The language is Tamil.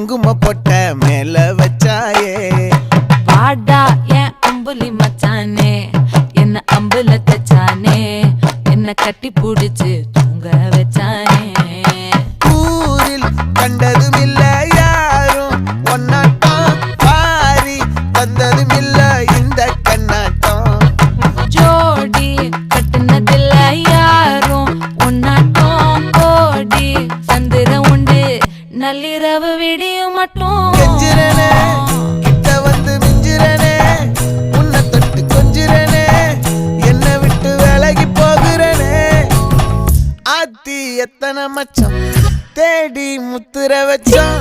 குங்கும பொட்ட மேல வச்சாயே வாடா என் அம்புலி மச்சானே என்ன அம்புல தச்சானே என்ன கட்டி புடிச்சு தூங்க வச்சானே ஊரில் கண்டதும் இல்ல யாரும் ஒன்னாட்டம் பாரி தந்ததும் இல்ல இந்த கண்ணாட்டம் ஜோடி கட்டுனதில்ல யாரும் ஒன்னாட்டம் கோடி சந்திர உண்டு நள்ளிரவு விடியும் மட்டும் கெஞ்சிரனே கிட்ட வந்து மிஞ்சிரனே உன்னை தொட்டு கொஞ்சிரனே என்னை விட்டு விலகி போகிறனே ஆத்தி எத்தனை மச்சம் தேடி முத்துற வச்சோம்